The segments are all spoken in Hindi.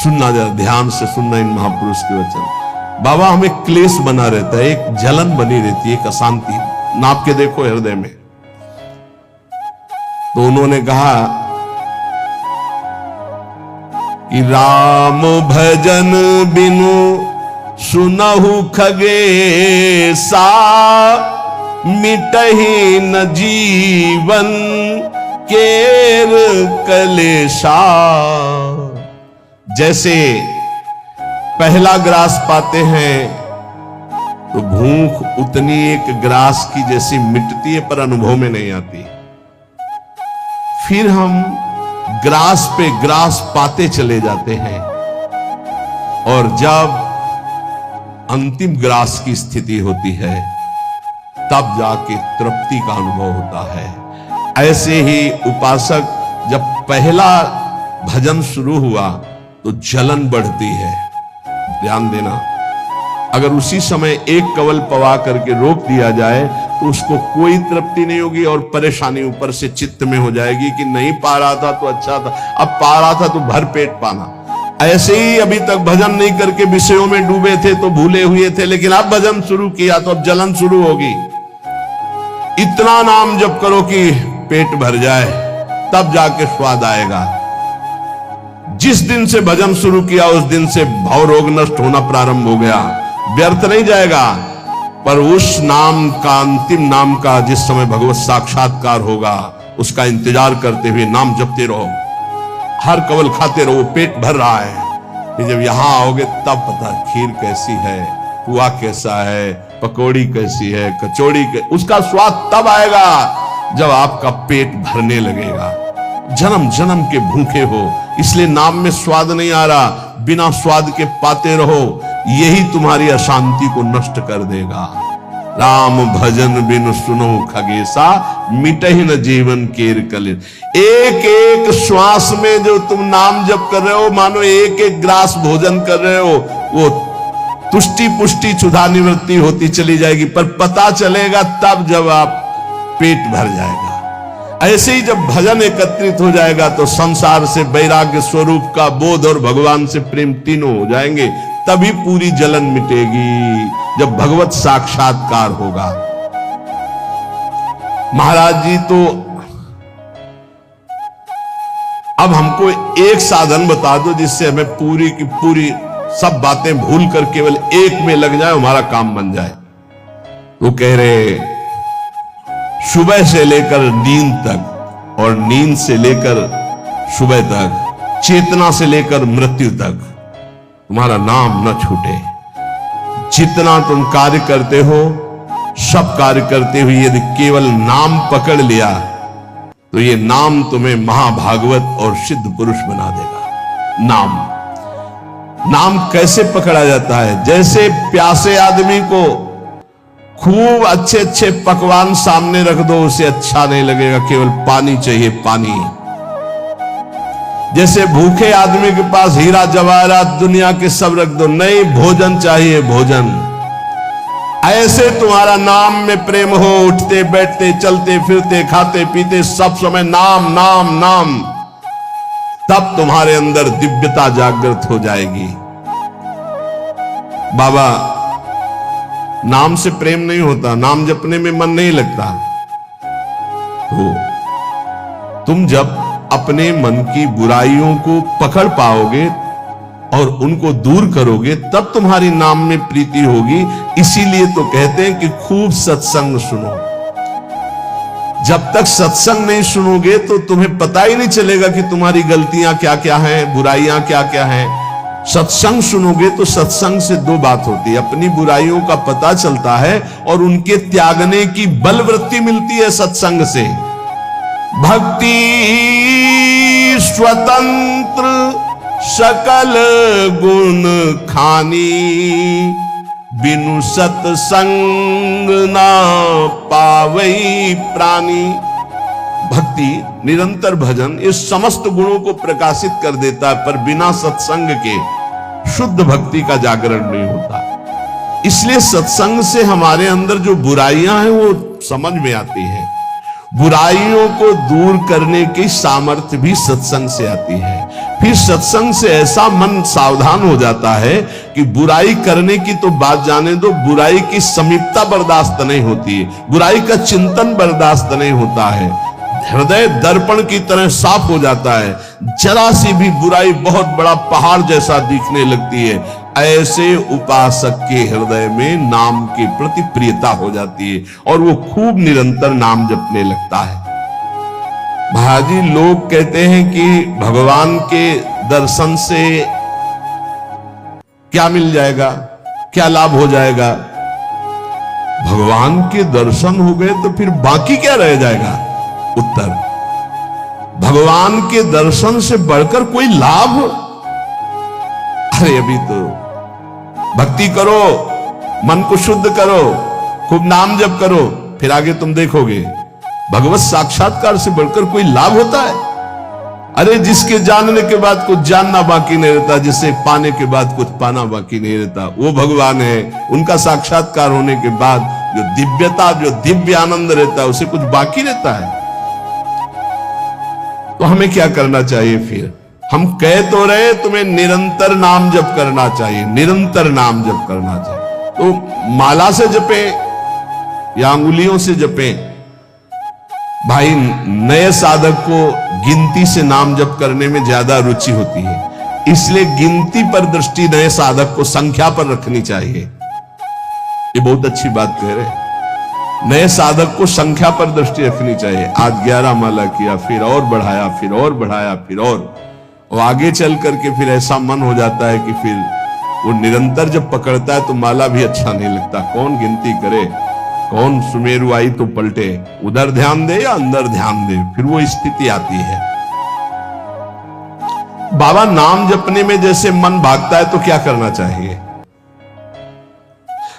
सुनना, जरा ध्यान से सुनना इन महापुरुष के वचन। बाबा, हमें क्लेश बना रहता है, एक जलन बनी रहती है, एक अशांति। नाप के देखो हृदय में। तो उन्होंने कहा कि राम भजन बिनु सुनहु खगेसा, मिटहि न जीवन केर कलेशा। जैसे पहला ग्रास पाते हैं तो भूख उतनी एक ग्रास की जैसी मिटती है, पर अनुभव में नहीं आती। फिर हम ग्रास पे ग्रास पाते चले जाते हैं, और जब अंतिम ग्रास की स्थिति होती है तब जाके तृप्ति का अनुभव होता है। ऐसे ही उपासक, जब पहला भजन शुरू हुआ तो जलन बढ़ती है। ध्यान देना, अगर उसी समय एक कवल पवा करके रोक दिया जाए तो उसको कोई तृप्ति नहीं होगी, और परेशानी ऊपर से चित्त में हो जाएगी कि नहीं पा रहा था तो अच्छा था, अब पा रहा था तो भर पेट पाना। ऐसे ही अभी तक भजन नहीं करके विषयों में डूबे थे तो भूले हुए थे, लेकिन अब भजन शुरू किया तो अब जलन शुरू होगी। इतना नाम जप करो कि पेट भर जाए, तब जाके स्वाद आएगा। जिस दिन से भजन शुरू किया उस दिन से भव रोग नष्ट होना प्रारंभ हो गया। व्यर्थ नहीं जाएगा, पर उस नाम का, अंतिम नाम का, जिस समय भगवत साक्षात्कार होगा उसका इंतजार करते हुए नाम जपते रहो, हर कवल खाते रहो, पेट भर रहा है। कि जब यहां आओगे तब पता खीर कैसी है, पुआ कैसा है, पकौड़ी कैसी है, कचौड़ी उसका स्वाद तब आएगा जब आपका पेट भरने लगेगा। जन्म जन्म के भूखे हो, इसलिए नाम में स्वाद नहीं आ रहा, बिना स्वाद के पाते रहो, यही तुम्हारी अशांति को नष्ट कर देगा। राम भजन बिनु सुनो खगेसा, मिटहि न जीवन केर कलेश। एक एक श्वास में जो तुम नाम जप कर रहे हो, मानो एक एक ग्रास भोजन कर रहे हो, वो तुष्टि पुष्टि क्षुधा निवृत्ति होती चली जाएगी, पर पता चलेगा तब जब आप पेट भर जाएगा। ऐसे ही जब भजन एकत्रित हो जाएगा तो संसार से वैराग्य स्वरूप का बोध और भगवान से प्रेम तीनों हो जाएंगे, तभी पूरी जलन मिटेगी, जब भगवत साक्षात्कार होगा। महाराज जी तो अब हमको एक साधन बता दो जिससे हमें पूरी की पूरी सब बातें भूल कर केवल एक में लग जाए, हमारा काम बन जाए। तो कह रहे, सुबह से लेकर नींद तक और नींद से लेकर सुबह तक, चेतना से लेकर मृत्यु तक तुम्हारा नाम न छूटे। जितना तुम कार्य करते हो, सब कार्य करते हुए यदि केवल नाम पकड़ लिया तो ये नाम तुम्हें महाभागवत और सिद्ध पुरुष बना देगा। नाम कैसे पकड़ा जाता है? जैसे प्यासे आदमी को खूब अच्छे अच्छे पकवान सामने रख दो, उसे अच्छा नहीं लगेगा, केवल पानी चाहिए, पानी। जैसे भूखे आदमी के पास हीरा जवाहरात दुनिया के सब रख दो, नहीं, भोजन चाहिए, भोजन। ऐसे तुम्हारा नाम में प्रेम हो, उठते बैठते चलते फिरते खाते पीते सब समय नाम नाम नाम, तब तुम्हारे अंदर दिव्यता जागृत हो जाएगी। बाबा, नाम से प्रेम नहीं होता, नाम जपने में मन नहीं लगता। तो तुम जब अपने मन की बुराइयों को पकड़ पाओगे और उनको दूर करोगे, तब तुम्हारी नाम में प्रीति होगी। इसीलिए तो कहते हैं कि खूब सत्संग सुनो। जब तक सत्संग नहीं सुनोगे तो तुम्हें पता ही नहीं चलेगा कि तुम्हारी गलतियां क्या क्या हैं, बुराइयां क्या क्या हैं। सत्संग सुनोगे तो सत्संग से दो बात होती है, अपनी बुराइयों का पता चलता है और उनके त्यागने की बलवृत्ति मिलती है सत्संग से। भक्ति स्वतंत्र सकल गुण खानी, बिनु सत्संग ना पावई प्राणी। भक्ति, निरंतर भजन इस समस्त गुणों को प्रकाशित कर देता है, पर बिना सत्संग के शुद्ध भक्ति का जागरण नहीं होता। इसलिए सत्संग से हमारे अंदर जो बुराइयां हैं वो समझ में आती है, बुराइयों को दूर करने की सामर्थ्य भी सत्संग से आती है। फिर सत्संग से ऐसा मन सावधान हो जाता है कि बुराई करने की तो बात जाने दो, बुराई की समीपता बर्दाश्त नहीं होती है, बुराई का चिंतन बर्दाश्त नहीं होता है। हृदय दर्पण की तरह साफ हो जाता है, जरा सी भी बुराई बहुत बड़ा पहाड़ जैसा दिखने लगती है। ऐसे उपासक के हृदय में नाम के प्रति प्रियता हो जाती है और वो खूब निरंतर नाम जपने लगता है। महाराजी, लोग कहते हैं कि भगवान के दर्शन से क्या मिल जाएगा, क्या लाभ हो जाएगा। भगवान के दर्शन हो गए तो फिर बाकी क्या रह जाएगा। उत्तर, भगवान के दर्शन से बढ़कर कोई लाभ। अरे अभी तो भक्ति करो, मन को शुद्ध करो, खूब नाम जप करो, फिर आगे तुम देखोगे भगवत साक्षात्कार से बढ़कर कोई लाभ होता है। अरे जिसके जानने के बाद कुछ जानना बाकी नहीं रहता, जिसे पाने के बाद कुछ पाना बाकी नहीं रहता, वो भगवान है। उनका साक्षात्कार होने के बाद जो दिव्यता, जो दिव्य आनंद रहता है, उसे कुछ बाकी रहता है। तो हमें क्या करना चाहिए फिर? हम कह तो रहे तुम्हें निरंतर नाम जप करना चाहिए, निरंतर नाम जप करना चाहिए। तो माला से जपे या अंगुलियों से जपे। भाई, नए साधक को गिनती से नाम जप करने में ज्यादा रुचि होती है, इसलिए गिनती पर दृष्टि नए साधक को संख्या पर रखनी चाहिए। ये बहुत अच्छी बात कह रहे हैं। नए साधक को संख्या पर दृष्टि रखनी चाहिए। आज 11 माला किया, फिर और बढ़ाया, फिर और बढ़ाया, फिर और आगे चल करके फिर ऐसा मन हो जाता है कि फिर वो निरंतर जब पकड़ता है तो माला भी अच्छा नहीं लगता। कौन गिनती करे, कौन सुमेरु आई तो पलटे, उधर ध्यान दे या अंदर ध्यान दे, फिर वो स्थिति आती है। बाबा, नाम जपने में जैसे मन भागता है तो क्या करना चाहिए?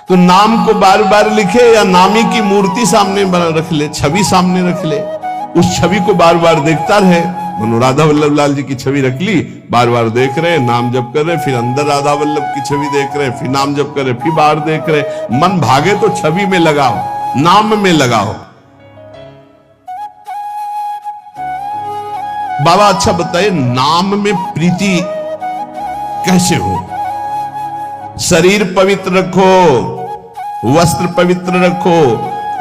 तो नाम को बार बार लिखे या नामी की मूर्ति सामने रख ले, छवि सामने रख ले, उस छवि को बार बार देखता रहे। मनो राधा वल्लभ लाल जी की छवि रख ली, बार बार देख रहे, नाम जप कर रहे, फिर अंदर राधा वल्लभ की छवि देख रहे, फिर नाम जप कर रहे, फिर बाहर देख रहे। मन भागे तो छवि में लगाओ, नाम में लगाओ। बाबा, अच्छा बताइए, नाम में प्रीति कैसे हो? शरीर पवित्र रखो, वस्त्र पवित्र रखो,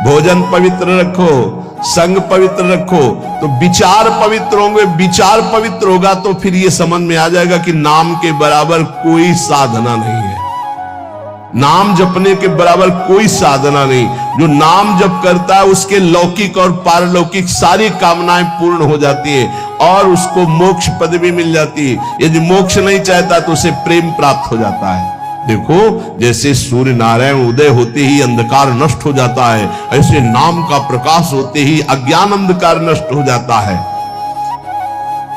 भोजन पवित्र रखो, संग पवित्र रखो, तो विचार पवित्र होंगे। विचार पवित्र होगा तो फिर ये समझ में आ जाएगा कि नाम के बराबर कोई साधना नहीं है। नाम जपने के बराबर कोई साधना नहीं। जो नाम जप करता है उसके लौकिक और पारलौकिक सारी कामनाएं पूर्ण हो जाती है और उसको मोक्ष पदवी मिल जाती है। यदि मोक्ष नहीं चाहता तो उसे प्रेम प्राप्त हो जाता है। देखो, जैसे सूर्य नारायण उदय होते ही अंधकार नष्ट हो जाता है, ऐसे नाम का प्रकाश होते ही अज्ञान अंधकार नष्ट हो जाता है।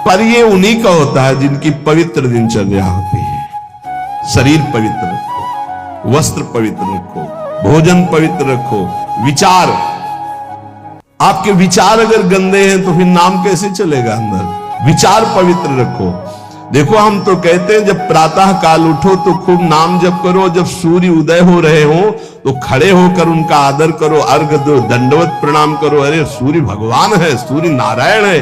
पर ये उन्हीं का होता है जिनकी पवित्र दिनचर्या होती है। शरीर पवित्र रखो, वस्त्र पवित्र रखो, भोजन पवित्र रखो, विचार। आपके विचार अगर गंदे हैं तो फिर नाम कैसे चलेगा अंदर? विचार पवित्र रखो। देखो, हम तो कहते हैं जब प्रातः काल उठो तो खूब नाम जप करो, जब सूर्य उदय हो रहे हो तो खड़े होकर उनका आदर करो, अर्घ दो, दंडवत प्रणाम करो। अरे सूर्य भगवान है, सूर्य नारायण है।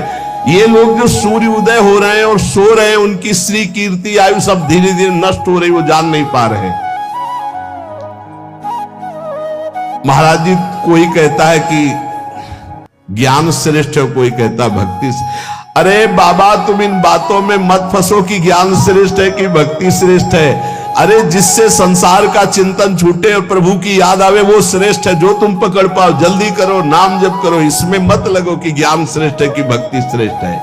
ये लोग जो सूर्य उदय हो रहे हैं और सो रहे हैं, उनकी श्री कीर्ति आयु सब धीरे धीरे नष्ट हो रही, वो जान नहीं पा रहे। महाराज जी, कोई कहता है कि ज्ञान श्रेष्ठ है, कोई कहता भक्ति। अरे बाबा, तुम इन बातों में मत फंसो कि ज्ञान श्रेष्ठ है कि भक्ति श्रेष्ठ है। अरे जिससे संसार का चिंतन छूटे और प्रभु की याद आवे वो श्रेष्ठ है। जो तुम पकड़ पाओ, जल्दी करो, नाम जप करो। इसमें मत लगो कि ज्ञान श्रेष्ठ है कि भक्ति श्रेष्ठ है।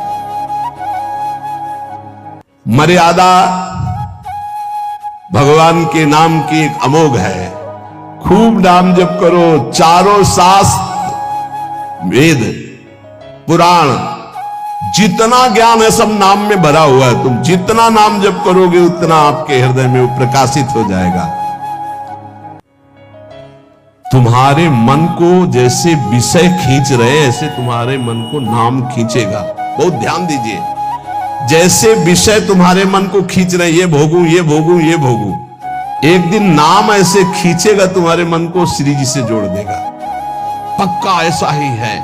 मर्यादा भगवान के नाम की एक अमोघ है। खूब नाम जप करो। चारों शास्त्र, वेद, पुराण, जितना ज्ञान है सब नाम में भरा हुआ है। तुम जितना नाम जप करोगे उतना आपके हृदय में वो प्रकाशित हो जाएगा। तुम्हारे मन को जैसे विषय खींच रहे ऐसे तुम्हारे मन को नाम खींचेगा। बहुत ध्यान दीजिए, जैसे विषय तुम्हारे मन को खींच रहे, ये भोगूं, ये भोगूं, ये भोगूं, एक दिन नाम ऐसे खींचेगा तुम्हारे मन को, श्री जी से जोड़ देगा। पक्का ऐसा ही है।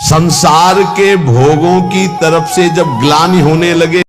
संसार के भोगों की तरफ से जब ग्लानि होने लगे,